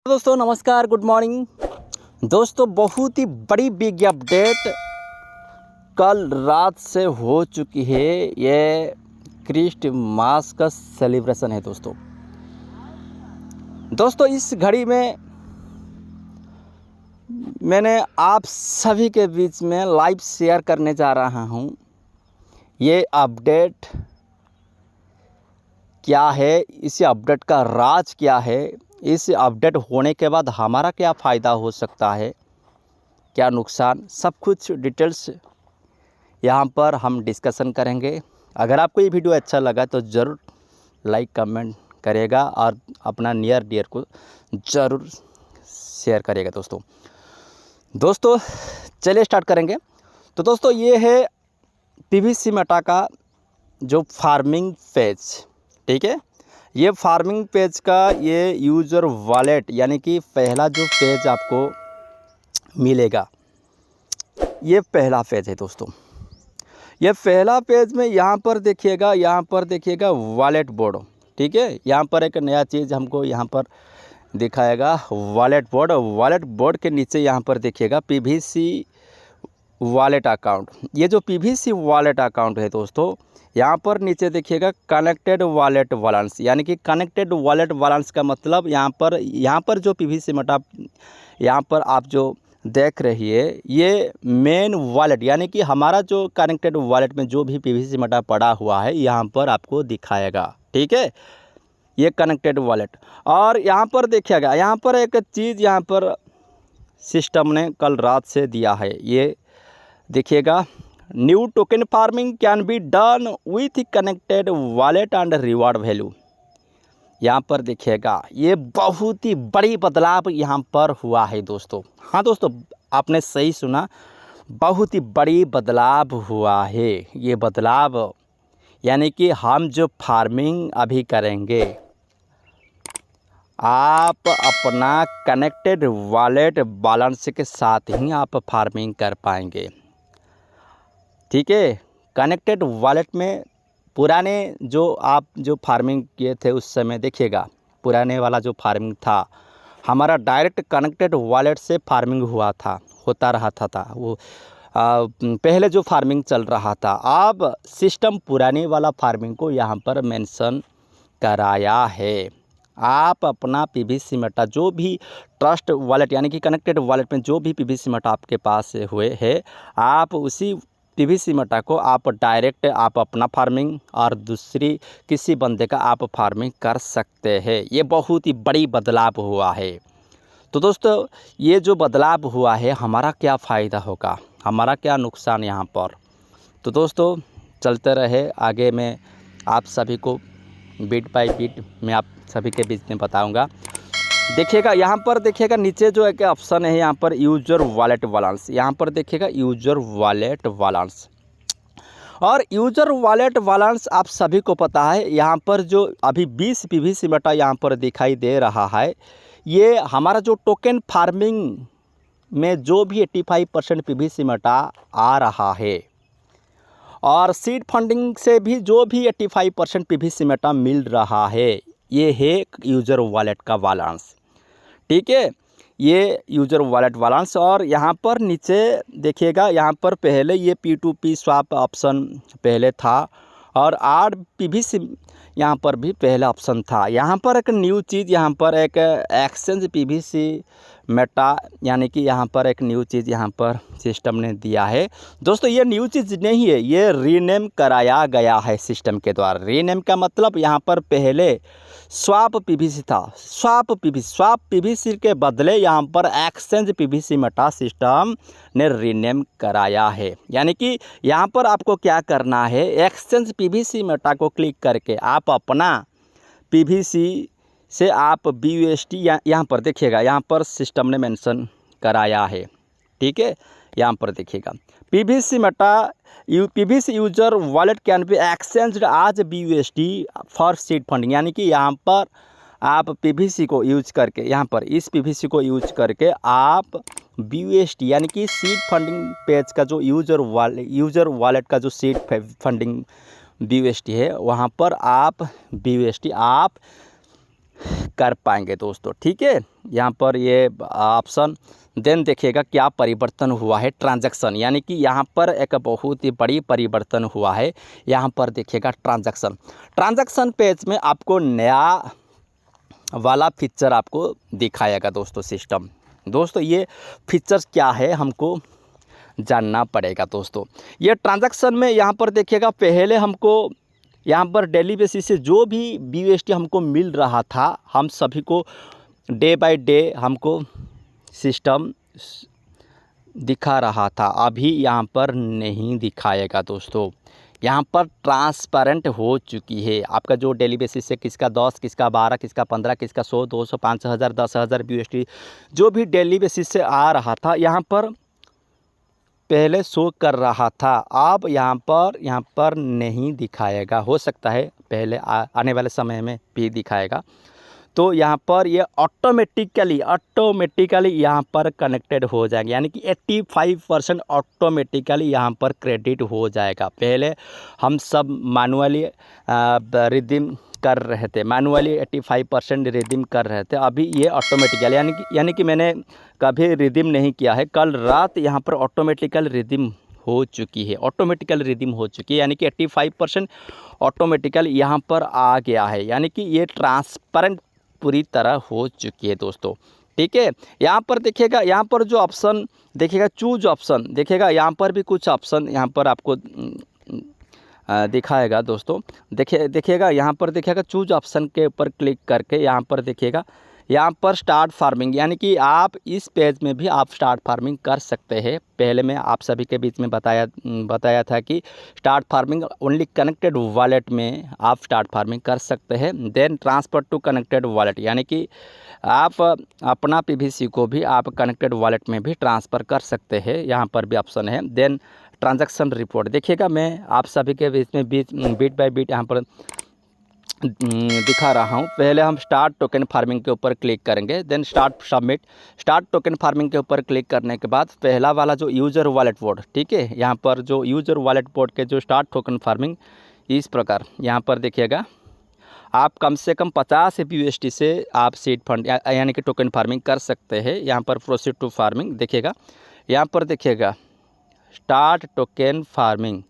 दोस्तों नमस्कार, good morning दोस्तों। बहुत ही बड़ी बिग अपडेट कल रात से हो चुकी है। ये क्रिसमस का सेलिब्रेशन है दोस्तों इस घड़ी में मैंने आप सभी के बीच में लाइव शेयर करने जा रहा हूँ। ये अपडेट क्या है, इस अपडेट का राज क्या है, इस अपडेट होने के बाद हमारा क्या फ़ायदा हो सकता है, क्या नुकसान, सब कुछ डिटेल्स यहाँ पर हम डिस्कशन करेंगे। अगर आपको ये वीडियो अच्छा लगा तो ज़रूर लाइक कमेंट करेगा और अपना नियर डियर को ज़रूर शेयर करेगा दोस्तों चलिए स्टार्ट करेंगे। तो दोस्तों ये है पीवीसी मेटा का जो फार्मिंग पेज, ठीक है। ये फार्मिंग पेज का ये यूज़र वॉलेट यानी कि पहला जो पेज आपको मिलेगा, ये पहला पेज है दोस्तों। ये पहला पेज में यहाँ पर देखिएगा वॉलेट बोर्ड, ठीक है। यहाँ पर एक नया चीज़ हमको यहाँ पर दिखाएगा, वॉलेट बोर्ड के नीचे यहाँ पर देखिएगा पीवीसी वॉलेट अकाउंट। ये जो पीवीसी वॉलेट अकाउंट है दोस्तों, यहाँ पर नीचे देखिएगा कनेक्टेड वॉलेट बैलेंस, यानी कि कनेक्टेड वॉलेट बैलेंस का मतलब यहाँ पर जो पीवीसी मेटा यहाँ पर आप जो देख रही है, ये मेन वॉलेट यानी कि हमारा जो कनेक्टेड वॉलेट में जो भी पीवीसी मेटा पड़ा हुआ है यहाँ पर आपको दिखाएगा, ठीक है। ये कनेक्टेड वॉलेट। और यहाँ पर देखिएगा, यहाँ पर एक चीज़ यहाँ पर सिस्टम ने कल रात से दिया है। ये देखिएगा, new token farming can be done with connected wallet and reward value. यहाँ पर देखिएगा ये बहुत ही बड़ी बदलाव यहाँ पर हुआ है दोस्तों। हाँ दोस्तों, आपने सही सुना, बहुत ही बड़ी बदलाव हुआ है। ये बदलाव यानी कि हम जो फार्मिंग अभी करेंगे, आप अपना कनेक्टेड वॉलेट बैलेंस के साथ ही आप फार्मिंग कर पाएंगे, ठीक है। कनेक्टेड वॉलेट में पुराने जो आप जो फार्मिंग किए थे उस समय देखिएगा, पुराने वाला जो फार्मिंग था हमारा डायरेक्ट कनेक्टेड वॉलेट से फार्मिंग होता रहा था वो पहले जो फार्मिंग चल रहा था। अब सिस्टम पुराने वाला फार्मिंग को यहाँ पर मेंशन कराया है। आप अपना पीवीसी मेटा जो भी ट्रस्ट वॉलेट यानी कि कनेक्टेड वॉलेट में जो भी पीवीसी मेटा आपके पास हुए है, आप उसी पीवीसी मेटा को आप डायरेक्ट आप अपना फार्मिंग और दूसरी किसी बंदे का आप फार्मिंग कर सकते हैं। ये बहुत ही बड़ी बदलाव हुआ है। तो दोस्तों ये जो बदलाव हुआ है, हमारा क्या फ़ायदा होगा, हमारा क्या नुकसान यहाँ पर, तो दोस्तों चलते रहे आगे। मैं आप सभी को बीट बाय बीट मैं आप सभी के बीच में बताऊँगा। देखिएगा यहाँ पर देखिएगा नीचे जो एक ऑप्शन है यहाँ पर यूजर वॉलेट बैलेंस, यहाँ पर देखिएगा यूजर वॉलेट बैलेंस। और यूजर वॉलेट बैलेंस आप सभी को पता है, यहाँ पर जो अभी 20 पीवीसी मेटा यहाँ पर दिखाई दे रहा है, ये हमारा जो टोकन फार्मिंग में जो भी 85% पीवीसी मेटा आ रहा है और सीड फंडिंग से भी जो भी 85% पीवीसी मेटा मिल रहा है, ये है यूजर वॉलेट का बैलेंस, ठीक है। ये यूजर वॉलेट बैलेंस। और यहाँ पर नीचे देखिएगा, यहाँ पर पहले ये P2P स्वैप ऑप्शन पहले था और RPVC यहाँ पर भी पहला ऑप्शन था। यहाँ पर एक न्यू चीज़, यहाँ पर एक एक्सचेंज पीवीसी मेटा यानी कि यहाँ पर एक न्यू चीज़ यहाँ पर सिस्टम ने दिया है दोस्तों। ये न्यू चीज़ नहीं है, ये रीनेम कराया गया है सिस्टम के द्वारा। रीनेम का मतलब यहाँ पर पहले स्वैप पीवीसी था, स्वैप पीवीसी के बदले यहाँ पर एक्सचेंज पीवीसी मेटा सिस्टम ने रीनेम कराया है। यानी कि यहाँ पर आपको क्या करना है, एक्सचेंज पीवीसी मेटा को क्लिक करके आप अपना पीवीसी से आप BUSD यहाँ पर देखिएगा, यहाँ पर सिस्टम ने मेंशन कराया है, ठीक है। यहाँ पर देखिएगा PVC Meta PVC user wallet can be exchanged आज BUSD फॉर सीड फंडिंग, यानी कि यहाँ पर आप पीवीसी को यूज करके, यहाँ पर इस पीवीसी को यूज करके आप BUSD यानी कि सीड फंडिंग पेज का जो यूजर वॉलेट का जो सीड फंडिंग BUSD है, वहाँ पर आप BUSD आप कर पाएंगे दोस्तों। ठीक है, यहाँ पर ये ऑप्शन देन देखिएगा क्या परिवर्तन हुआ है ट्रांजैक्शन, यानी कि यहाँ पर एक बहुत ही बड़ी परिवर्तन हुआ है। यहाँ पर देखिएगा ट्रांजैक्शन पेज में आपको नया वाला फीचर आपको दिखाएगा दोस्तों सिस्टम। दोस्तों ये फीचर्स क्या है हमको जानना पड़ेगा दोस्तों। ये ट्रांजैक्शन में यहाँ पर देखिएगा पहले हमको यहाँ पर डेली बेसिस से जो भी BUSD हमको मिल रहा था, हम सभी को डे बाय डे हमको सिस्टम दिखा रहा था। अभी यहाँ पर नहीं दिखाएगा दोस्तों। यहाँ पर ट्रांसपेरेंट हो चुकी है आपका जो डेली बेसिस से किसका 10, किसका 12, किसका 15, किसका 100, 200, 5,000, 10,000 BUSD जो भी डेली बेसिस से आ रहा था यहाँ पर पहले शो कर रहा था। अब यहाँ पर नहीं दिखाएगा, हो सकता है पहले आने वाले समय में भी दिखाएगा। तो यहाँ पर ये ऑटोमेटिकली यहाँ पर कनेक्टेड हो जाएंगे, यानी कि 85% ऑटोमेटिकली यहाँ पर क्रेडिट हो जाएगा। पहले हम सब मैनुअली रिडीम कर रहे थे, मैनुअली 85% रिडीम कर रहे थे। अभी ये ऑटोमेटिकली यानी कि मैंने कभी रिडीम नहीं किया है, कल रात यहाँ पर ऑटोमेटिकल रिडीम हो चुकी है, यानी कि 85% ऑटोमेटिकल यहाँ पर आ गया है, यानी कि ये ट्रांसपेरेंट पूरी तरह हो चुकी है दोस्तों। ठीक है, यहाँ पर देखिएगा, यहाँ पर जो ऑप्शन देखिएगा चूज ऑप्शन देखिएगा, यहाँ पर भी कुछ ऑप्शन यहाँ पर आपको दिखाएगा दोस्तों। देखिएगा यहाँ पर देखिएगा चूज ऑप्शन के ऊपर क्लिक करके यहाँ पर देखिएगा, यहाँ पर स्टार्ट फार्मिंग, यानी कि आप इस पेज में भी आप स्टार्ट फार्मिंग कर सकते हैं। पहले मैं आप सभी के बीच में बताया था कि start farming only connected wallet में आप स्टार्ट फार्मिंग कर सकते हैं। Then transfer to connected wallet, यानी कि आप अपना PVC को भी आप कनेक्टेड वॉलेट में भी ट्रांसफ़र कर सकते हैं, यहाँ पर भी ऑप्शन है। देन ट्रांजैक्शन रिपोर्ट देखिएगा, मैं आप सभी के बीच में बीट बाय बीट यहाँ पर दिखा रहा हूँ। पहले हम स्टार्ट टोकन फार्मिंग के ऊपर क्लिक करेंगे, then start submit. Start token farming के ऊपर क्लिक करने के बाद पहला वाला जो यूज़र वॉलेट बोर्ड, ठीक है, यहाँ पर जो यूज़र वॉलेट बोर्ड के जो स्टार्ट टोकन फार्मिंग इस प्रकार यहाँ पर देखिएगा, आप कम से कम 50 BUSD से आप सीड फंड यानी कि टोकन फार्मिंग कर सकते हैं। यहाँ पर प्रोसीड टू फार्मिंग देखिएगा, यहाँ पर देखिएगा स्टार्ट टोकन फार्मिंग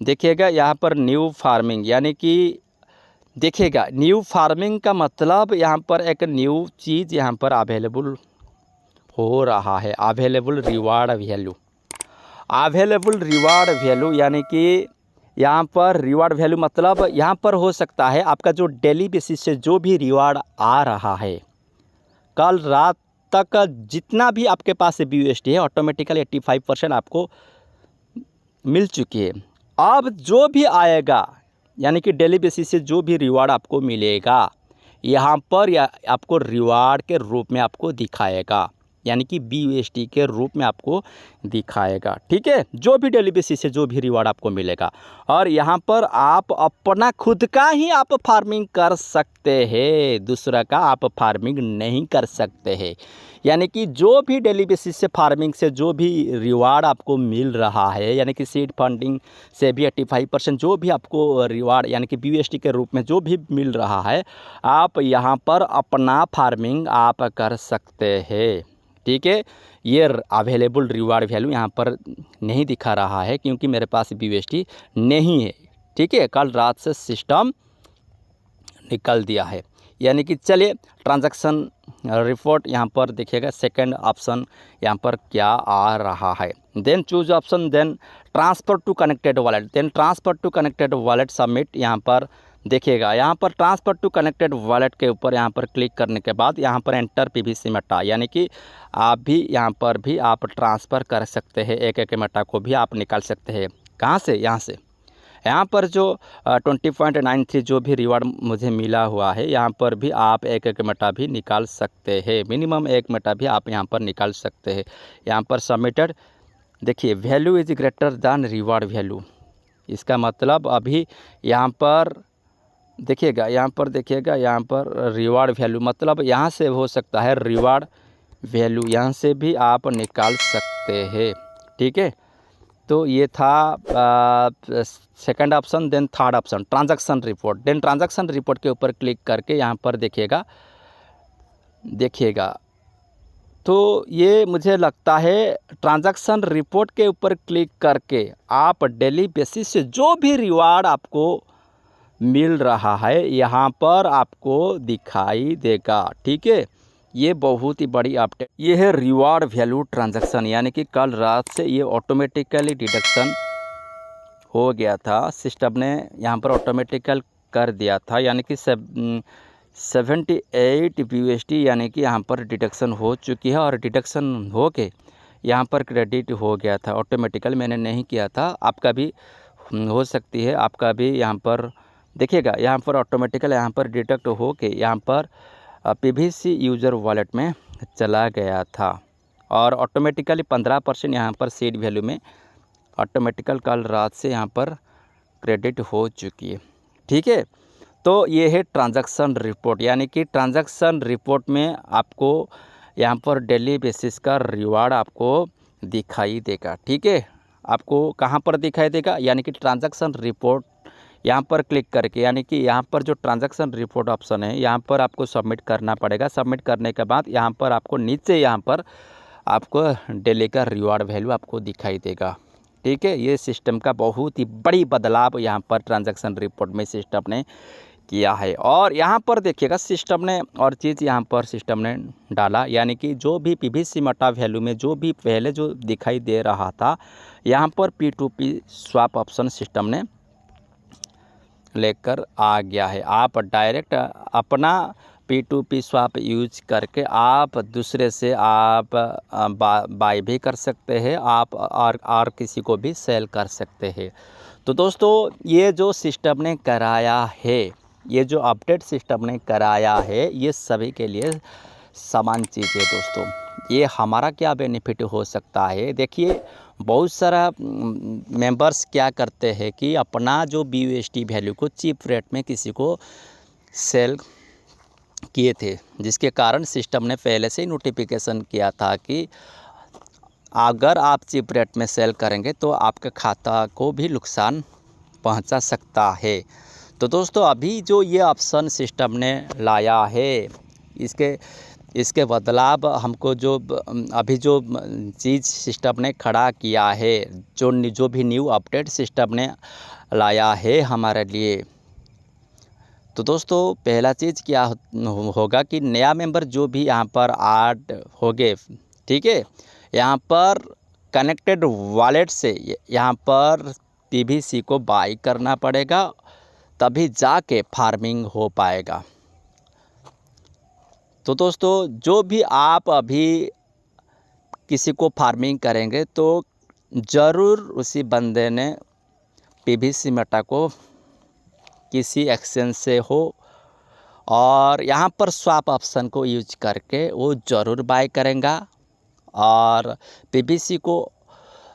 देखिएगा, यहाँ पर न्यू फार्मिंग, यानी कि देखिएगा न्यू फार्मिंग का मतलब यहाँ पर एक न्यू चीज़ यहाँ पर अवेलेबल हो रहा है। अवेलेबल रिवार्ड वैल्यू, यानी कि यहाँ पर रिवार्ड वैल्यू मतलब यहाँ पर हो सकता है आपका जो डेली बेसिस से जो भी रिवार्ड आ रहा है, कल रात तक जितना भी आपके पास BUSD है ऑटोमेटिकली 85% आपको मिल चुकी है। अब जो भी आएगा, यानी कि डेली बेसिस से जो भी रिवार्ड आपको मिलेगा, यहाँ पर या आपको रिवार्ड के रूप में आपको दिखाएगा, यानी कि BUSD के रूप में आपको दिखाएगा। ठीक है, जो भी डेली बेसिस से जो भी रिवार्ड आपको मिलेगा, और यहाँ पर आप अपना खुद का ही आप फार्मिंग कर सकते हैं, दूसरा का आप फार्मिंग नहीं कर सकते हैं। यानी कि जो भी डेली बेसिस से फार्मिंग से जो भी रिवार्ड आपको मिल रहा है, यानी कि सीड फंडिंग से भी 85% जो भी आपको रिवार्ड यानी कि BUSD के रूप में जो भी मिल रहा है, आप यहाँ पर अपना फार्मिंग आप कर सकते हैं। ठीक है, ये अवेलेबल रिवार्ड वैल्यू यहाँ पर नहीं दिखा रहा है क्योंकि मेरे पास BUSD नहीं है। ठीक है, कल रात से सिस्टम निकल दिया है। यानी कि चलिए ट्रांजैक्शन रिपोर्ट यहाँ पर देखिएगा, सेकंड ऑप्शन यहाँ पर क्या आ रहा है। Then choose option, then transfer to connected wallet, then transfer to connected wallet submit. यहाँ पर देखिएगा, यहाँ पर ट्रांसफ़र टू कनेक्टेड वॉलेट के ऊपर यहाँ पर क्लिक करने के बाद यहाँ पर एंटर PVC मेटा, यानी कि आप भी यहाँ पर भी आप ट्रांसफ़र कर सकते हैं, एक मेटा को भी आप निकाल सकते हैं। कहाँ से? यहाँ से। यहाँ पर जो 20.93 जो भी रिवार्ड मुझे मिला हुआ है, यहाँ पर भी आप एक मेटा भी निकाल सकते हैं, मिनिमम 1 मेटा भी आप यहाँ पर निकाल सकते हैं। यहाँ पर सबमिटेड देखिए, value is greater than reward value, इसका मतलब अभी यहाँ पर देखिएगा, यहाँ पर रिवार्ड वैल्यू मतलब यहाँ से हो सकता है रिवार्ड वैल्यू यहाँ से भी आप निकाल सकते हैं। ठीक है, तो ये था second option. Then third option transaction report. Then transaction report के ऊपर क्लिक करके यहाँ पर देखिएगा तो ये मुझे लगता है ट्रांजैक्शन रिपोर्ट के ऊपर क्लिक करके आप डेली बेसिस से जो भी रिवार्ड आपको मिल रहा है यहाँ पर आपको दिखाई देगा। ठीक है, ये बहुत ही बड़ी अपडेट। ये है रिवार्ड वैल्यू ट्रांजैक्शन, यानी कि कल रात से ये ऑटोमेटिकली डिडक्शन हो गया था। सिस्टम ने यहाँ पर ऑटोमेटिकल कर दिया था, यानी कि 78 USD यानी कि यहाँ पर डिडक्शन हो चुकी है और डिडक्शन हो के यहाँ पर क्रेडिट हो गया था ऑटोमेटिकल। मैंने नहीं किया था, आपका भी हो सकती है, आपका भी यहाँ पर देखिएगा, यहाँ पर ऑटोमेटिकल यहाँ पर डिडक्ट हो के यहाँ पर PVC यूज़र वॉलेट में चला गया था और ऑटोमेटिकली 15% यहाँ पर सीड वैल्यू में ऑटोमेटिकल कल रात से यहाँ पर क्रेडिट हो चुकी है। ठीक है, तो ये है ट्रांजैक्शन रिपोर्ट, यानी कि ट्रांजैक्शन रिपोर्ट में आपको यहाँ पर डेली बेसिस का रिवार्ड आपको दिखाई देगा। ठीक है, आपको कहाँ पर दिखाई देगा, यानी कि ट्रांजैक्शन रिपोर्ट यहाँ पर क्लिक करके, यानी कि यहाँ पर जो ट्रांजैक्शन रिपोर्ट ऑप्शन है यहाँ पर आपको सबमिट करना पड़ेगा। सबमिट करने के बाद यहाँ पर आपको नीचे यहाँ पर आपको डेली का रिवार्ड वैल्यू आपको दिखाई देगा। ठीक है, ये सिस्टम का बहुत ही बड़ी बदलाव यहाँ पर ट्रांजैक्शन रिपोर्ट में सिस्टम ने किया है। और यहाँ पर देखिएगा सिस्टम ने और चीज़ यहाँ पर सिस्टम ने डाला, यानी कि जो भी PVC मटा वैल्यू में जो भी पहले जो दिखाई दे रहा था यहाँ पर P2P स्वैप ऑप्शन सिस्टम ने लेकर आ गया है। आप डायरेक्ट अपना P2P स्वैप यूज करके आप दूसरे से आप बाय भी कर सकते हैं, आप और किसी को भी सेल कर सकते हैं। तो दोस्तों ये जो सिस्टम ने कराया है, ये जो अपडेट सिस्टम ने कराया है, ये सभी के लिए समान चीज़ है दोस्तों। ये हमारा क्या बेनिफिट हो सकता है, देखिए बहुत सारा मेंबर्स क्या करते हैं कि अपना जो BUSD वैल्यू को चीप रेट में किसी को सेल किए थे, जिसके कारण सिस्टम ने पहले से ही नोटिफिकेशन किया था कि अगर आप चीप रेट में सेल करेंगे तो आपके खाता को भी नुकसान पहुंचा सकता है। तो दोस्तों अभी जो ये ऑप्शन सिस्टम ने लाया है, इसके बदलाव हमको जो अभी जो चीज़ सिस्टम ने खड़ा किया है, जो भी न्यू अपडेट सिस्टम ने लाया है हमारे लिए, तो दोस्तों पहला चीज़ क्या होगा कि नया मेंबर जो भी यहाँ पर ऐड हो गए, ठीक है, यहाँ पर कनेक्टेड वॉलेट से यहाँ पर PVC को बाई करना पड़ेगा, तभी जाके फार्मिंग हो पाएगा। तो दोस्तों जो भी आप अभी किसी को फार्मिंग करेंगे तो ज़रूर उसी बंदे ने PVC मेटा को किसी एक्सचेंज से हो और यहाँ पर स्वैप ऑप्शन को यूज करके वो ज़रूर बाय करेगा और PVC को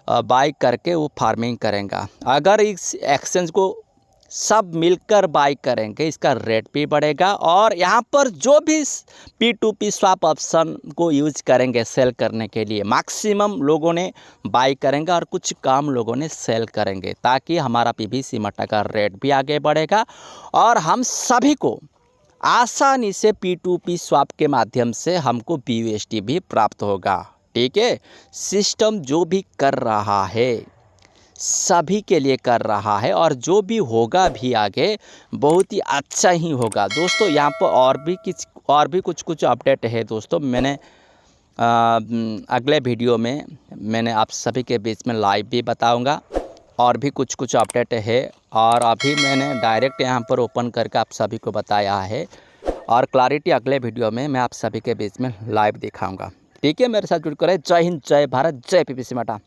बाय करके वो फार्मिंग करेगा। अगर इस एक्सचेंज को सब मिलकर बाय करेंगे, इसका रेट भी बढ़ेगा और यहाँ पर जो भी P2P स्वैप ऑप्शन को यूज करेंगे सेल करने के लिए, मैक्सिमम लोगों ने बाय करेंगे और कुछ कम लोगों ने सेल करेंगे, ताकि हमारा PVC मेटा का रेट भी आगे बढ़ेगा और हम सभी को आसानी से P2P स्वैप के माध्यम से हमको BUSD भी प्राप्त होगा। ठीक है, सिस्टम जो भी कर रहा है सभी के लिए कर रहा है और जो भी होगा भी आगे बहुत ही अच्छा ही होगा। दोस्तों यहाँ पर और भी कुछ अपडेट है दोस्तों, मैंने अगले वीडियो में मैंने आप सभी के बीच में लाइव भी बताऊंगा। और भी कुछ अपडेट है और अभी मैंने डायरेक्ट यहाँ पर ओपन करके आप सभी को बताया है और क्लैरिटी अगले वीडियो में मैं आप सभी के बीच में लाइव दिखाऊँगा। ठीक है, मेरे साथ जुड़ कर जय हिंद, जय भारत, जय PVC मेटा।